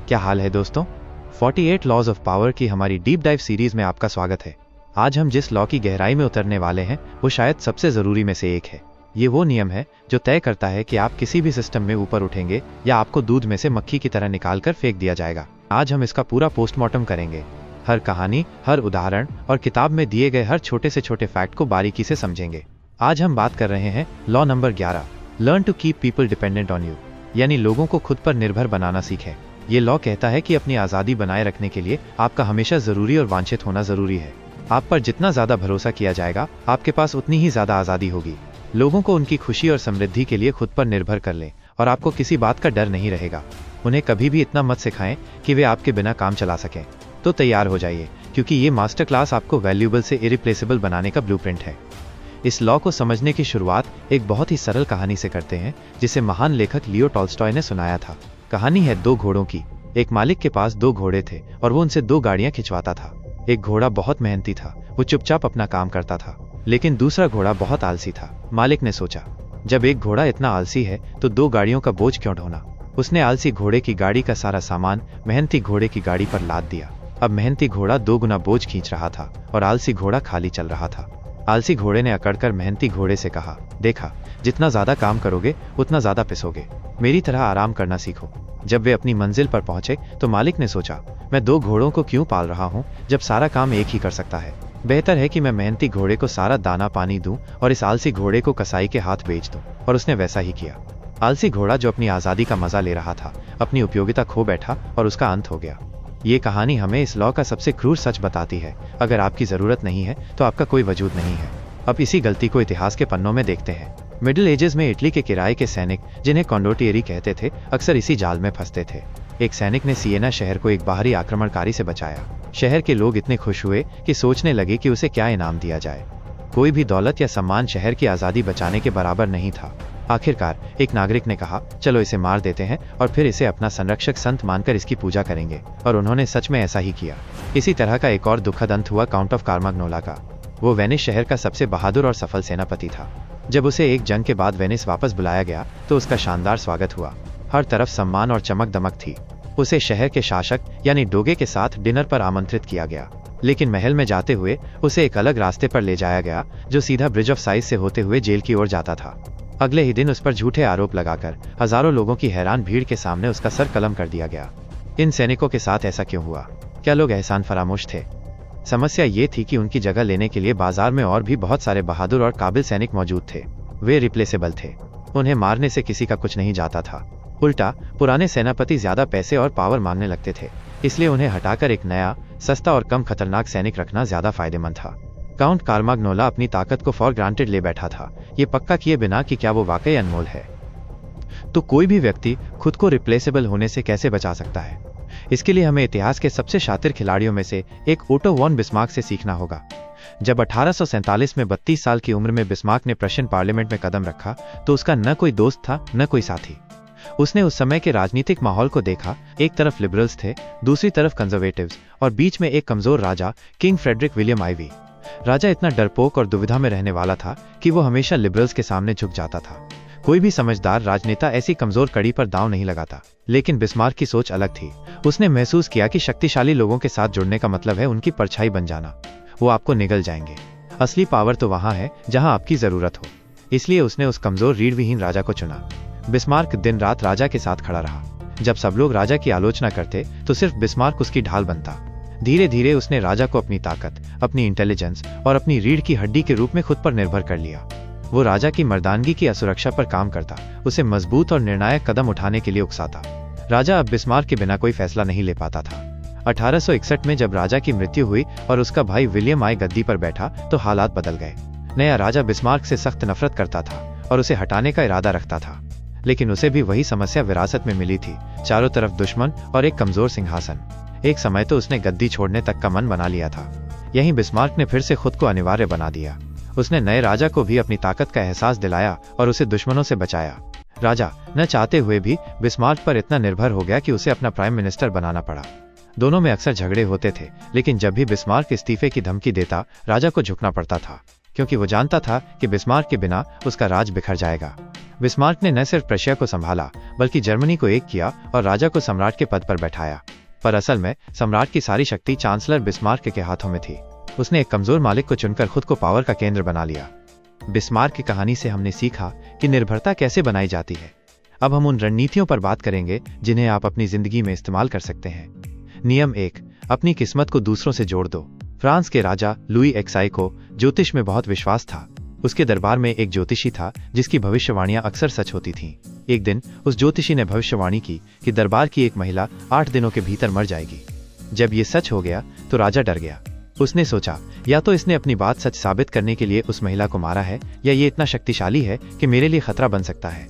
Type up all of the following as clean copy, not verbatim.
क्या हाल है दोस्तों? 48 लॉज ऑफ पावर की हमारी डीप डाइव सीरीज में आपका स्वागत है। आज हम जिस लॉ की गहराई में उतरने वाले हैं वो शायद सबसे जरूरी में से एक है। ये वो नियम है जो तय करता है कि आप किसी भी सिस्टम में ऊपर उठेंगे या आपको दूध में से मक्खी की तरह निकाल कर फेंक दिया जाएगा। आज हम इसका पूरा पोस्टमार्टम करेंगे। हर कहानी, हर उदाहरण और किताब में दिए गए हर छोटे से छोटे फैक्ट को बारीकी से समझेंगे। आज हम बात कर रहे हैं law number 11, learn to keep people dependent on you, यानी लोगों को खुद पर निर्भर बनाना सीखें। ये लॉ कहता है कि अपनी आज़ादी बनाए रखने के लिए आपका हमेशा जरूरी और वांछित होना जरूरी है। आप पर जितना ज्यादा भरोसा किया जाएगा आपके पास उतनी ही ज्यादा आज़ादी होगी। लोगों को उनकी खुशी और समृद्धि के लिए खुद पर निर्भर कर लें और आपको किसी बात का डर नहीं रहेगा। उन्हें कभी भी इतना मत सिखाएं कि वे आपके बिना काम चला सकें। तो तैयार हो जाइए, क्योंकि ये मास्टर क्लास आपको वैल्यूएबल से इरिप्लेसेबल बनाने का ब्लूप्रिंट है। इस लॉ को समझने की शुरुआत एक बहुत ही सरल कहानी से करते हैं जिसे महान लेखक लियो टॉल्स्टॉय ने सुनाया था। कहानी है दो घोड़ों की। एक मालिक के पास दो घोड़े थे और वो उनसे दो गाड़ियां खिंचवाता था। एक घोड़ा बहुत मेहनती था, वो चुपचाप अपना काम करता था, लेकिन दूसरा घोड़ा बहुत आलसी था। मालिक ने सोचा, जब एक घोड़ा इतना आलसी है तो दो गाड़ियों का बोझ क्यों ढोना। उसने आलसी घोड़े की गाड़ी का सारा सामान मेहनती घोड़े की गाड़ी पर लाद दिया। अब मेहनती घोड़ा 2 गुना बोझ खींच रहा था और आलसी घोड़ा खाली चल रहा था। आलसी घोड़े ने अकड़कर मेहनती घोड़े से कहा, देखा, जितना ज्यादा काम करोगे उतना ज्यादा पिसोगे, मेरी तरह आराम करना सीखो। जब वे अपनी मंजिल पर पहुंचे तो मालिक ने सोचा, मैं 2 घोड़ों को क्यों पाल रहा हूं जब सारा काम एक ही कर सकता है। बेहतर है कि मैं मेहनती घोड़े को सारा दाना पानी दूं और इस आलसी घोड़े को कसाई के हाथ बेच दूं। और उसने वैसा ही किया। आलसी घोड़ा जो अपनी आज़ादी का मजा ले रहा था, अपनी उपयोगिता खो बैठा और उसका अंत हो गया। ये कहानी हमें इस लॉ का सबसे क्रूर सच बताती है, अगर आपकी जरूरत नहीं है तो आपका कोई वजूद नहीं है। अब इसी गलती को इतिहास के पन्नों में देखते हैं। मिडिल एजेस में इटली के किराए के सैनिक, जिन्हें कॉन्डोटिएरी कहते थे, अक्सर इसी जाल में फंसते थे। एक सैनिक ने सिएना शहर को एक बाहरी आक्रमणकारी से बचाया। शहर के लोग इतने खुश हुए कि सोचने लगे कि उसे क्या इनाम दिया जाए। कोई भी दौलत या सम्मान शहर की आज़ादी बचाने के बराबर नहीं था। आखिरकार एक नागरिक ने कहा, चलो इसे मार देते हैं और फिर इसे अपना संरक्षक संत मानकर इसकी पूजा करेंगे। और उन्होंने सच में ऐसा ही किया। इसी तरह का एक और दुखद अंत हुआ काउंट ऑफ कार्माग्नोला का। वो वेनिस शहर का सबसे बहादुर और सफल सेनापति था। जब उसे एक जंग के बाद वेनिस वापस बुलाया गया तो उसका शानदार स्वागत हुआ। हर तरफ सम्मान और चमक दमक थी। उसे शहर के शासक यानी डोगे के साथ डिनर पर आमंत्रित किया गया, लेकिन महल में जाते हुए उसे एक अलग रास्ते पर ले जाया गया जो सीधा ब्रिज ऑफ साइज से होते हुए जेल की ओर जाता था। अगले ही दिन उस पर झूठे आरोप लगाकर हजारों लोगों की हैरान भीड़ के सामने उसका सर कलम कर दिया गया। इन सैनिकों के साथ ऐसा क्यों हुआ? क्या लोग एहसान फरामोश थे? समस्या ये थी कि उनकी जगह लेने के लिए बाजार में और भी बहुत सारे बहादुर और काबिल सैनिक मौजूद थे। वे रिप्लेसेबल थे। उन्हें मारने से किसी का कुछ नहीं जाता था। उल्टा पुराने सेनापति ज्यादा पैसे और पावर मांगने लगते थे, इसलिए उन्हें हटाकर एक नया, सस्ता और कम खतरनाक सैनिक रखना ज्यादा फायदेमंद था। काउंट कार्माग्नोला अपनी ताकत को फॉर ग्रांटेड ले बैठा था, ये पक्का किए बिना कि क्या वो वाकई अनमोल है। तो कोई भी व्यक्ति खुद को रिप्लेसेबल होने से कैसे बचा सकता है? इसके लिए हमें इतिहास के सबसे शातिर खिलाड़ियों में से एक ओटो वॉन बिस्मार्क से सीखना होगा। जब 1847 में 32 साल की उम्र में बिस्मार्क ने प्रशियन पार्लियामेंट में कदम रखा तो उसका न कोई दोस्त था न कोई साथी। उसने उस समय के राजनीतिक माहौल को देखा। एक तरफ लिबरल्स थे, दूसरी तरफ कंजर्वेटिव्स और बीच में एक कमजोर राजा, किंग फ्रेडरिक विलियम आईवी। राजा इतना डरपोक और दुविधा में रहने वाला था कि वो हमेशा लिबरल्स के सामने झुक जाता था। कोई भी समझदार राजनेता ऐसी कमजोर कड़ी पर दांव नहीं लगाता, लेकिन बिस्मार्क की सोच अलग थी। उसने महसूस किया कि शक्तिशाली लोगों के साथ जुड़ने का मतलब है उनकी परछाई बन जाना। वो आपको निगल जाएंगे। असली पावर तो वहां है जहां आपकी जरूरत हो। इसलिए उसने उस कमजोर रीढ़ विहीन राजा को चुना। बिस्मार्क दिन रात राजा के साथ खड़ा रहा। जब सब लोग राजा की आलोचना करते तो सिर्फ बिस्मार्क उसकी ढाल बनता। धीरे धीरे उसने राजा को अपनी ताकत, अपनी इंटेलिजेंस और अपनी रीढ़ की हड्डी के रूप में खुद पर निर्भर कर लिया। वो राजा की मर्दानगी की असुरक्षा पर काम करता, उसे मजबूत और निर्णायक कदम उठाने के लिए उकसाता। राजा अब बिस्मार्क के बिना कोई फैसला नहीं ले पाता था। 1861 में जब राजा की मृत्यु हुई और उसका भाई विलियम आई गद्दी पर बैठा तो हालात बदल गए। नया राजा बिस्मार्क से सख्त नफरत करता था और उसे हटाने का इरादा रखता था, लेकिन उसे भी वही समस्या विरासत में मिली थी, चारों तरफ दुश्मन और एक कमजोर सिंहासन। एक समय तो उसने गद्दी छोड़ने तक का मन बना लिया था। यहीं बिस्मार्क ने फिर से खुद को अनिवार्य बना दिया। उसने नए राजा को भी अपनी ताकत का एहसास दिलाया और उसे दुश्मनों से बचाया। राजा न चाहते हुए भी बिस्मार्क पर इतना निर्भर हो गया कि उसे अपना प्राइम मिनिस्टर बनाना पड़ा। दोनों में अक्सर झगड़े होते थे, लेकिन जब भी बिस्मार्क इस्तीफे की धमकी देता राजा को झुकना पड़ता था, क्योंकि वो जानता था कि बिस्मार्क के बिना उसका राज बिखर जाएगा। बिस्मार्क ने न सिर्फ प्रशिया को संभाला बल्कि जर्मनी को एक किया और राजा को सम्राट के पद पर बैठाया। पर असल में सम्राट की सारी शक्ति चांसलर बिस्मार्क के हाथों में थी। उसने एक कमजोर मालिक को चुनकर खुद को पावर का केंद्र बना लिया। बिस्मार्क की कहानी से हमने सीखा कि निर्भरता कैसे बनाई जाती है। अब हम उन रणनीतियों पर बात करेंगे जिन्हें आप अपनी जिंदगी में इस्तेमाल कर सकते हैं। नियम 1, अपनी किस्मत को दूसरों से जोड़ दो। फ्रांस के राजा लुई एक्साई को ज्योतिष में बहुत विश्वास था। उसके दरबार में एक ज्योतिषी था जिसकी भविष्यवाणियां अक्सर सच होती थीं। एक दिन उस ज्योतिषी ने भविष्यवाणी की कि दरबार की एक महिला 8 दिनों के भीतर मर जाएगी। जब ये सच हो गया तो राजा डर गया। उसने सोचा, या तो इसने अपनी बात सच साबित करने के लिए उस महिला को मारा है, या ये इतना शक्तिशाली है कि मेरे लिए खतरा बन सकता है।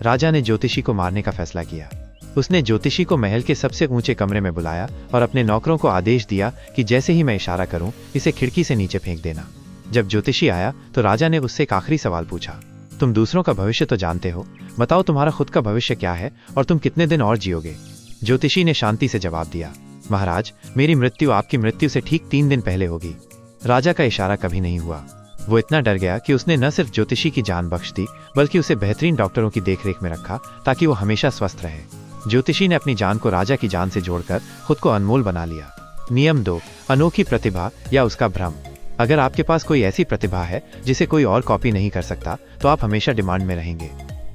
राजा ने ज्योतिषी को मारने का फैसला किया। उसने ज्योतिषी को महल के सबसे ऊंचे कमरे में बुलाया और अपने नौकरों को आदेश दिया कि जैसे ही मैं इशारा करूं, इसे खिड़की से नीचे फेंक देना। जब ज्योतिषी आया तो राजा ने उससे एक आखिरी सवाल पूछा, तुम दूसरों का भविष्य तो जानते हो, बताओ तुम्हारा खुद का भविष्य क्या है और तुम कितने दिन और जियोगे? ज्योतिषी ने शांति से जवाब दिया, महाराज, मेरी मृत्यु आपकी मृत्यु से ठीक 3 दिन पहले होगी। राजा का इशारा कभी नहीं हुआ। वो इतना डर गया कि उसने न सिर्फ ज्योतिषी की जान बख्श दी बल्कि उसे बेहतरीन डॉक्टरों की देखरेख में रखा ताकि वो हमेशा स्वस्थ रहे। ज्योतिषी ने अपनी जान को राजा की जान से जोड़कर खुद को अनमोल बना लिया। नियम 2, अनोखी प्रतिभा या उसका भ्रम। अगर आपके पास कोई ऐसी प्रतिभा है जिसे कोई और कॉपी नहीं कर सकता तो आप हमेशा डिमांड में रहेंगे।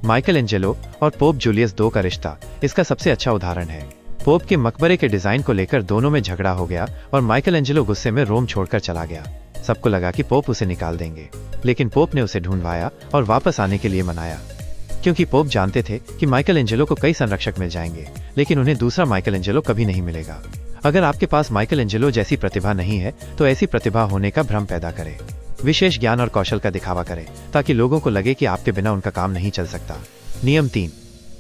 माइकल एंजेलो और पोप जूलियस II का रिश्ता इसका सबसे अच्छा उदाहरण है। पोप के मकबरे के डिजाइन को लेकर दोनों में झगड़ा हो गया और माइकल एंजेलो गुस्से में रोम छोड़कर चला गया। सबको लगा कि पोप उसे निकाल देंगे, लेकिन पोप ने उसे ढूंढवाया और वापस आने के लिए मनाया। क्योंकि पोप जानते थे कि माइकल एंजेलो को कई संरक्षक मिल जाएंगे, लेकिन उन्हें दूसरा माइकल एंजेलो कभी नहीं मिलेगा। अगर आपके पास माइकल एंजेलो जैसी प्रतिभा नहीं है तो ऐसी प्रतिभा होने का भ्रम पैदा करें। विशेष ज्ञान और कौशल का दिखावा करें ताकि लोगों को लगे कि आपके बिना उनका काम नहीं चल सकता। नियम 3,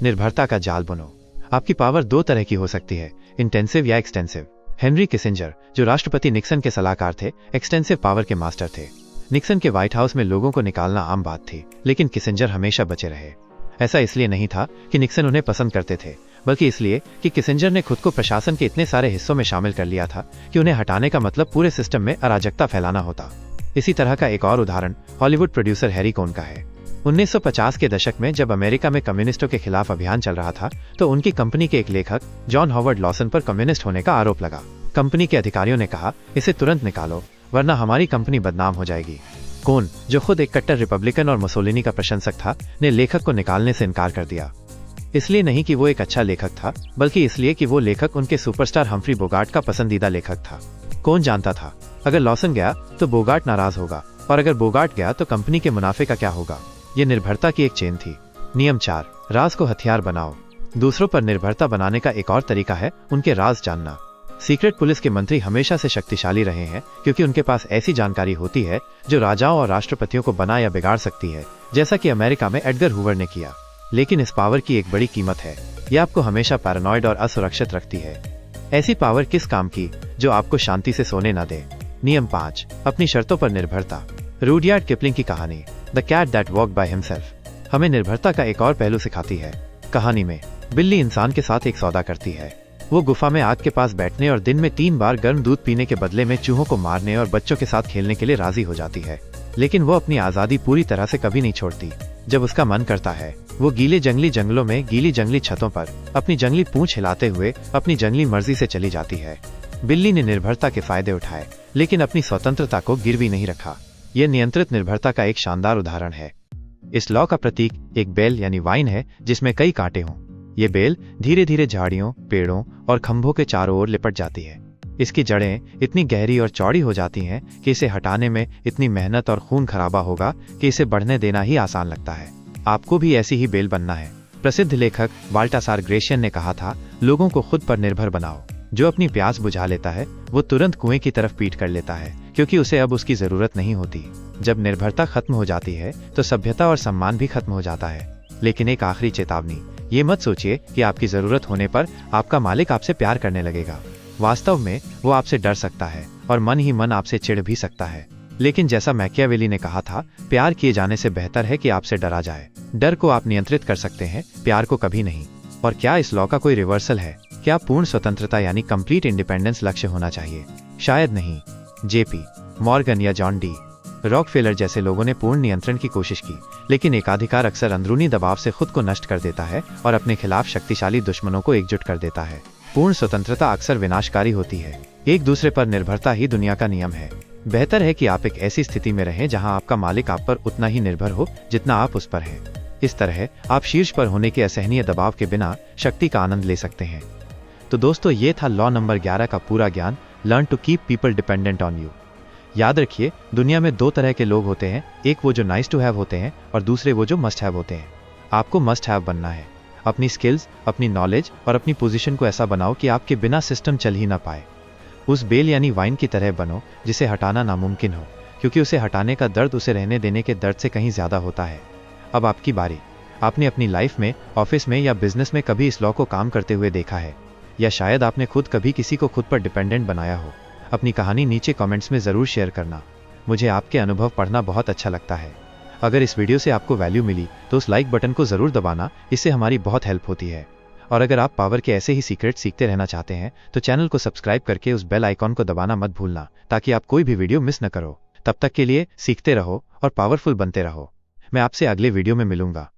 निर्भरता का जाल बुनो। आपकी पावर 2 तरह की हो सकती है, इंटेंसिव या एक्सटेंसिव। हेनरी किसिंजर, जो राष्ट्रपति निक्सन के सलाहकार थे, एक्सटेंसिव पावर के मास्टर थे। निक्सन के व्हाइट हाउस में लोगों को निकालना आम बात थी, लेकिन किसिंजर हमेशा बचे रहे। ऐसा इसलिए नहीं था कि निक्सन उन्हें पसंद करते थे, बल्कि इसलिए कि किसिंजर ने खुद को प्रशासन के इतने सारे हिस्सों में शामिल कर लिया था कि उन्हें हटाने का मतलब पूरे सिस्टम में अराजकता फैलाना होता। इसी तरह का एक और उदाहरण हॉलीवुड प्रोड्यूसर हैरी कोन का है। 1950 के दशक में जब अमेरिका में कम्युनिस्टों के खिलाफ अभियान चल रहा था तो उनकी कंपनी के एक लेखक जॉन हॉवर्ड लॉसन पर कम्युनिस्ट होने का आरोप लगा। कंपनी के अधिकारियों ने कहा, इसे तुरंत निकालो वरना हमारी कंपनी बदनाम हो जाएगी। कोन, जो खुद एक कट्टर रिपब्लिकन और मुसोलिनी का प्रशंसक था, ने लेखक को निकालने से इनकार कर दिया। इसलिए नहीं कि वो एक अच्छा लेखक था, बल्कि इसलिए कि वो लेखक उनके सुपरस्टार हम्फ्री बोगार्ट का पसंदीदा लेखक था। कोन जानता था, अगर लॉसन गया तो बोगार्ट नाराज होगा और अगर बोगार्ट गया तो कंपनी के मुनाफे का क्या होगा। ये निर्भरता की एक चेन थी। नियम 4, राज को हथियार बनाओ। दूसरों पर निर्भरता बनाने का एक और तरीका है उनके राज जानना। सीक्रेट पुलिस के मंत्री हमेशा से शक्तिशाली रहे हैं क्योंकि उनके पास ऐसी जानकारी होती है जो राजाओं और राष्ट्रपतियों को बना या बिगाड़ सकती है, जैसा कि अमेरिका में एडगर हूवर ने किया। लेकिन इस पावर की एक बड़ी कीमत है, यह आपको हमेशा पैरानॉइड और असुरक्षित रखती है। ऐसी पावर किस काम की जो आपको शांति से सोने न दे। नियम 5, अपनी शर्तों पर निर्भरता। रूडयार्ड किपलिंग की कहानी the cat that walked by himself हमें निर्भरता का एक और पहलू सिखाती है। कहानी में बिल्ली इंसान के साथ एक सौदा करती है। वो गुफा में आग के पास बैठने और दिन में 3 बार गर्म दूध पीने के बदले में चूहों को मारने और बच्चों के साथ खेलने के लिए राजी हो जाती है। लेकिन वो अपनी आजादी पूरी तरह से कभी नहीं छोड़ती। जब उसका मन करता है वो गीले जंगली जंगलों में गीली जंगली छतों पर अपनी जंगली पूंछ हिलाते हुए अपनी जंगली मर्जी से चली जाती है। बिल्ली ने निर्भरता के फायदे उठाए लेकिन अपनी स्वतंत्रता को गिरवी नहीं रखा। यह नियंत्रित निर्भरता का एक शानदार उदाहरण है। इस लॉ का प्रतीक एक बेल यानी वाइन है जिसमें कई कांटे हों। ये बेल धीरे धीरे झाड़ियों, पेड़ों और खंभों के चारों ओर लिपट जाती है। इसकी जड़ें इतनी गहरी और चौड़ी हो जाती हैं कि इसे हटाने में इतनी मेहनत और खून खराबा होगा कि इसे बढ़ने देना ही आसान लगता है। आपको भी ऐसी ही बेल बनना है। प्रसिद्ध लेखक बाल्टासार ग्रेशियन ने कहा था, लोगों को खुद पर निर्भर बनाओ। जो अपनी प्यास बुझा लेता है वो तुरंत कुएं की तरफ पीठ कर लेता है क्योंकि उसे अब उसकी जरूरत नहीं होती। जब निर्भरता खत्म हो जाती है तो सभ्यता और सम्मान भी खत्म हो जाता है। लेकिन एक आखिरी चेतावनी, ये मत सोचिए कि आपकी जरूरत होने पर आपका मालिक आपसे प्यार करने लगेगा। वास्तव में वो आपसे डर सकता है और मन ही मन आपसे चिढ़ भी सकता है। लेकिन जैसा मैकियावेली ने कहा था, प्यार किए जाने से बेहतर है कि आपसे डरा जाए। डर को आप नियंत्रित कर सकते हैं, प्यार को कभी नहीं। और क्या इस लॉ का कोई रिवर्सल है? क्या पूर्ण स्वतंत्रता यानी कंप्लीट इंडिपेंडेंस लक्ष्य होना चाहिए? शायद नहीं। जेपी मॉर्गन या जॉन डी रॉकफेलर जैसे लोगों ने पूर्ण नियंत्रण की कोशिश की, लेकिन एकाधिकार अक्सर अंदरूनी दबाव से खुद को नष्ट कर देता है और अपने खिलाफ शक्तिशाली दुश्मनों को एकजुट कर देता है। पूर्ण स्वतंत्रता अक्सर विनाशकारी होती है। एक दूसरे पर निर्भरता ही दुनिया का नियम है। बेहतर है कि आप एक ऐसी स्थिति में रहें जहां आपका मालिक आप पर उतना ही निर्भर हो जितना आप उस पर हैं। इस तरह आप शीर्ष पर होने के असहनीय दबाव के बिना शक्ति का आनंद ले सकते हैं। तो दोस्तों, ये था लॉ नंबर 11 का पूरा ज्ञान, learn to keep people dependent on you. याद रखिए, दुनिया में दो तरह के लोग होते हैं, एक वो जो नाइस टू हैव होते हैं और दूसरे वो जो मस्ट हैव होते हैं। आपको मस्ट हैव बनना है। अपनी स्किल्स, अपनी नॉलेज और अपनी पोजीशन को ऐसा बनाओ कि आपके बिना सिस्टम चल ही ना पाए। उस बेल यानी वाइन की तरह बनो जिसे हटाना नामुमकिन हो, क्योंकि उसे हटाने का दर्द उसे रहने देने के दर्द से कहीं ज्यादा होता है। अब आपकी बारी। आपने अपनी लाइफ में, ऑफिस में या बिजनेस में कभी इस लॉ को काम करते हुए देखा है, या शायद आपने खुद कभी किसी को खुद पर डिपेंडेंट बनाया हो। अपनी कहानी नीचे कमेंट्स में जरूर शेयर करना। मुझे आपके अनुभव पढ़ना बहुत अच्छा लगता है। अगर इस वीडियो से आपको वैल्यू मिली तो उस लाइक बटन को जरूर दबाना, इससे हमारी बहुत हेल्प होती है। और अगर आप पावर के ऐसे ही सीक्रेट सीखते रहना चाहते हैं तो चैनल को सब्सक्राइब करके उस बेल आइकॉन को दबाना मत भूलना, ताकि आप कोई भी वीडियो मिस न करो। तब तक के लिए सीखते रहो और पावरफुल बनते रहो। मैं आपसे अगले वीडियो में मिलूंगा।